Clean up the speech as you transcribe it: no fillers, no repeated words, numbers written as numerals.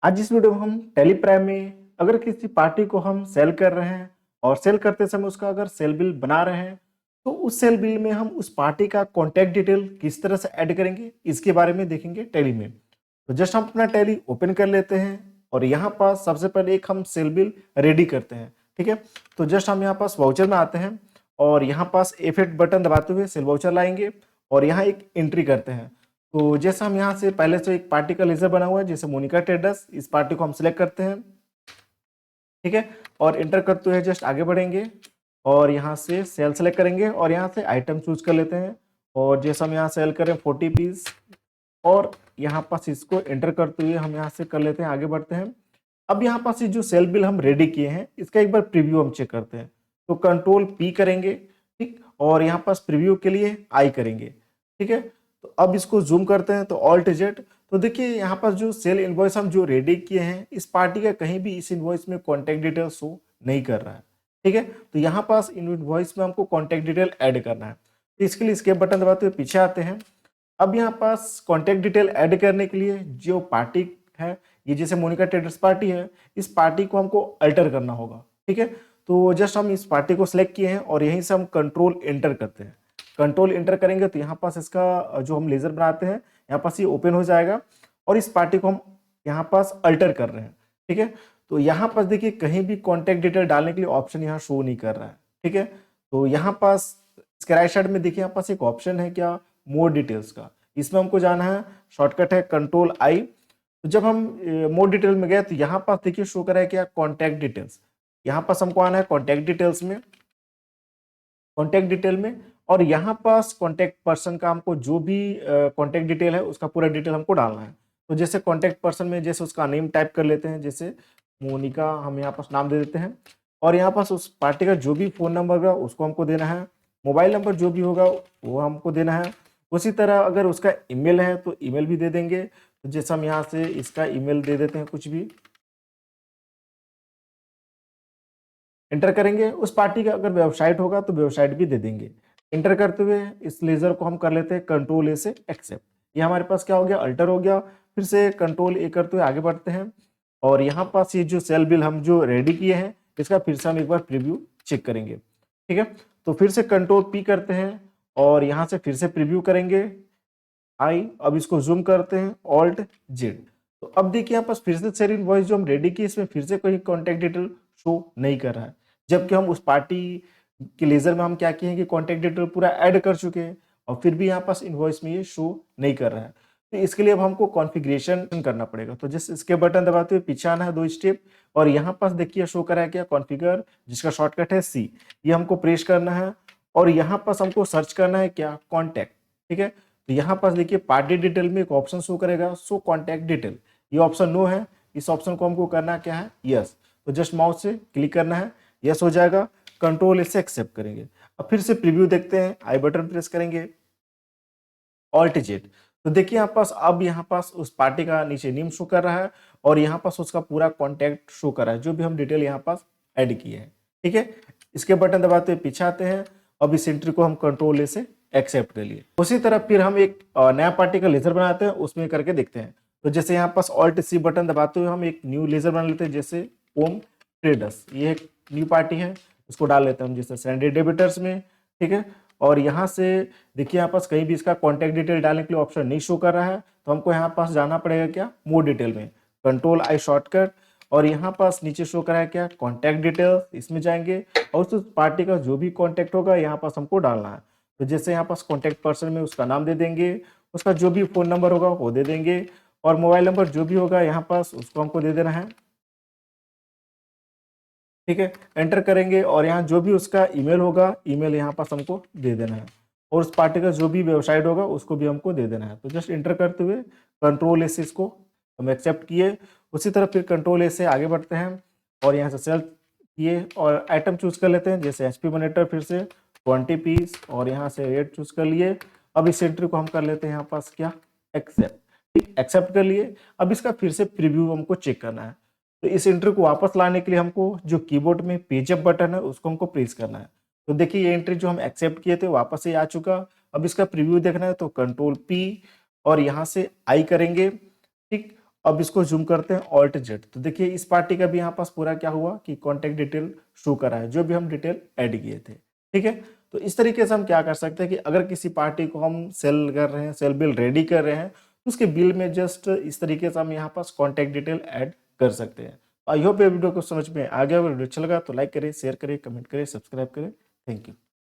आज इस वीडियो में हम टेली प्राइम में अगर किसी पार्टी को हम सेल कर रहे हैं और सेल करते समय उसका अगर सेल बिल बना रहे हैं तो उस सेल बिल में हम उस पार्टी का कॉन्टैक्ट डिटेल किस तरह से ऐड करेंगे इसके बारे में देखेंगे टेली में। तो जस्ट हम अपना टेली ओपन कर लेते हैं और यहाँ पास सबसे पहले एक हम सेल बिल रेडी करते हैं। ठीक है, तो जस्ट हम यहाँ पास वाउचर में आते हैं और यहाँ पास F8 बटन दबाते हुए सेल वाउचर लाएंगे और यहाँ एक एंट्री करते हैं। तो जैसे हम यहाँ से पहले से एक पार्टी का लेजर बना हुआ है जैसे मोनिका ट्रेडर्स, इस पार्टी को हम सिलेक्ट करते हैं। ठीक है, और इंटर करते हुए जस्ट आगे बढ़ेंगे और यहाँ से सेल सेलेक्ट करेंगे और यहाँ से आइटम चूज कर लेते हैं और जैसे हम यहाँ सेल करें 40 पीस और यहाँ पास इसको एंटर करते हुए हम यहाँ से कर लेते हैं, आगे बढ़ते हैं। अब यहाँ पास ये जो सेल बिल हम रेडी किए हैं इसका एक बार प्रीव्यू हम चेक करते हैं। तो कंट्रोल P करेंगे, ठीक, और यहाँ पास प्रीव्यू के लिए I करेंगे। ठीक है, तो अब इसको जूम करते हैं तो ऑल्ट Z। तो देखिए यहाँ पास जो सेल इनवॉइस हम जो रेडी किए हैं इस पार्टी का कहीं भी इस इनवॉइस में कॉन्टैक्ट डिटेल शो नहीं कर रहा है। ठीक है, तो यहाँ पास इनवॉइस में हमको कॉन्टैक्ट डिटेल ऐड करना है। तो इसके लिए स्केप बटन दबाते हुए पीछे आते हैं। अब यहाँ पास कॉन्टैक्ट डिटेल ऐड करने के लिए जो पार्टी है, ये जैसे मोनिका ट्रेडर्स पार्टी है, इस पार्टी को हमको अल्टर करना होगा। ठीक है, तो जस्ट हम इस पार्टी को सिलेक्ट किए हैं और यहीं से हम कंट्रोल एंटर करते हैं। कंट्रोल एंटर करेंगे तो यहाँ पास इसका जो हम लेजर बनाते हैं यहाँ पास ये ओपन हो जाएगा और इस पार्टी को हम यहाँ पास अल्टर कर रहे हैं। ठीक है, तो यहाँ पास देखिए कहीं भी कॉन्टैक्ट डिटेल डालने के लिए ऑप्शन यहाँ शो नहीं कर रहा है। ठीक है, तो यहाँ पास इसके राइट साइड में देखिए यहाँ पास एक ऑप्शन है क्या, मोर डिटेल्स का, इसमें हमको जाना है, शॉर्टकट है कंट्रोल I। तो जब हम मोर डिटेल में गए तो यहाँ पास देखिए शो कर रहा है क्या, कॉन्टैक्ट डिटेल्स। यहाँ पास हमको आना है कॉन्टैक्ट डिटेल्स में, कॉन्टैक्ट डिटेल में, और यहाँ पास कॉन्टैक्ट पर्सन का हमको जो भी कॉन्टैक्ट डिटेल है उसका पूरा डिटेल हमको डालना है। तो जैसे कॉन्टैक्ट पर्सन में जैसे उसका नेम टाइप कर लेते हैं, जैसे मोनिका हम यहाँ पास नाम दे देते हैं और यहाँ पास उस पार्टी का जो भी फोन नंबर होगा उसको हमको देना है, मोबाइल नंबर जो भी होगा वो हमको देना है। उसी तरह अगर उसका ईमेल है तो ईमेल भी दे देंगे। तो जैसे हम यहाँ से इसका ईमेल दे देते हैं, कुछ भी एंटर करेंगे। उस पार्टी का अगर वेबसाइट होगा तो वेबसाइट भी दे देंगे। एंटर करते हुए इस लेजर को हम कर लेते हैं कंट्रोल A से एक्सेप्ट। ये हमारे पास क्या हो गया, अल्टर हो गया। फिर से कंट्रोल A करते हुए आगे बढ़ते हैं और यहाँ पास ये जो सेल बिल हम जो रेडी किए हैं इसका फिर से हम एक बार प्रीव्यू चेक करेंगे। ठीक है, तो फिर से कंट्रोल P करते हैं और यहाँ से फिर से प्रीव्यू करेंगे I। अब इसको जूम करते हैं ऑल्ट Z। तो अब देखिए यहाँ पास फिर से सेल इनवॉइस जो हम रेडी की इसमें फिर से कोई कॉन्टैक्ट डिटेल शो नहीं कर रहा है, जबकि हम उस पार्टी के लेजर में हम क्या किए हैं कि कॉन्टैक्ट डिटेल पूरा ऐड कर चुके हैं और फिर भी यहाँ पास इनवॉइस में ये शो नहीं कर रहा है। तो इसके लिए अब हमको कॉन्फ़िगरेशन करना पड़ेगा। तो जस्ट इसके बटन दबाते हुए पीछे आना है 2 स्टेप और यहाँ पास देखिए शो करा है क्या, कॉन्फ़िगर, जिसका शॉर्टकट है C। ये हमको प्रेस करना है और यहाँ पास हमको सर्च करना है क्या, कॉन्टैक्ट। ठीक है, तो यहाँ पास देखिए पार्टी डिटेल में एक ऑप्शन शो करेगा, शो कॉन्टैक्ट डिटेल। ये ऑप्शन नो है, इस ऑप्शन को हमको करना क्या है, यस। तो जस्ट माउस से क्लिक करना है, यस हो जाएगा। कंट्रोल से एक्सेप्ट करेंगे। अब फिर से प्रीव्यू देखते हैं, आई बटन प्रेस करेंगे, ऑल्ट Z। तो देखिए यहाँ पास अब यहाँ पास उस पार्टी का नीचे नेम शो कर रहा है और यहाँ पास उसका पूरा कॉन्टैक्ट शो कर रहा है जो भी हम डिटेल यहाँ पास ऐड किए हैं। ठीक है, इसके बटन दबाते हुए पीछे आते हैं। अब इस एंट्री को हम कंट्रोल A से एक्सेप्ट कर लिए। उसी तरह फिर हम एक नया पार्टी का लेजर बनाते हैं, उसमें करके देखते हैं। तो जैसे यहाँ पास ऑल्ट C बटन दबाते हुए हम एक न्यू लेजर बना लेते हैं, जैसे ओम ट्रेडर्स, ये एक न्यू पार्टी है, इसको डाल लेते हैं हम जैसे सैंडी डेबिटर्स में। ठीक है, और यहाँ से देखिए यहाँ पास कहीं भी इसका कॉन्टैक्ट डिटेल डालने के लिए ऑप्शन नहीं शो कर रहा है, तो हमको यहाँ पास जाना पड़ेगा क्या, मोर डिटेल में, कंट्रोल I शॉर्टकट, और यहाँ पास नीचे शो करा है क्या, कॉन्टैक्ट डिटेल, इसमें जाएंगे और उस पार्टी का जो भी कॉन्टैक्ट होगा यहाँ पास हमको डालना है। तो जैसे यहाँ पास कॉन्टैक्ट पर्सन में उसका नाम दे देंगे, उसका जो भी फोन नंबर होगा वो दे देंगे और मोबाइल नंबर जो भी होगा यहाँ पास उसको हमको दे देना है। ठीक है, एंटर करेंगे और यहाँ जो भी उसका ईमेल होगा, ईमेल यहाँ पास हमको दे देना है और उस पार्टी का जो भी वेबसाइट होगा उसको भी हमको दे देना है। तो जस्ट एंटर करते हुए कंट्रोल A से इसको हम एक्सेप्ट किए। उसी तरह फिर कंट्रोल A से आगे बढ़ते हैं और यहाँ से सेल किए और आइटम चूज कर लेते हैं, जैसे HP मॉनिटर फिर से 20 पीस और यहाँ से रेट चूज कर लिए। अब इस एंट्री को हम कर लेते हैं यहाँ पास क्या, एक्सेप्ट। ठीक, एक्सेप्ट कर लिए। अब इसका फिर से प्रीव्यू हमको चेक करना है। तो इस एंट्री को वापस लाने के लिए हमको जो कीबोर्ड में पेजअप बटन है उसको हमको प्रेस करना है। तो देखिए ये एंट्री जो हम एक्सेप्ट किए थे वापस से आ चुका। अब इसका प्रीव्यू देखना है तो कंट्रोल P और यहाँ से आई करेंगे। ठीक, अब इसको जूम करते हैं ऑल्ट जेड, तो देखिए इस पार्टी का भी यहाँ पास पूरा क्या हुआ कि कॉन्टैक्ट डिटेल शो करा है, जो भी हम डिटेल ऐड किए थे। ठीक है, तो इस तरीके से हम क्या कर सकते हैं कि अगर किसी पार्टी को हम सेल कर रहे हैं, सेल बिल रेडी कर रहे हैं, तो उसके बिल में जस्ट इस तरीके से हम यहाँ पास कॉन्टैक्ट डिटेल ऐड कर सकते हैं। आई होप ये वीडियो को समझ में आ गया। वीडियो अच्छा लगा तो लाइक करें, शेयर करें, कमेंट करें, सब्सक्राइब करें। Thank you.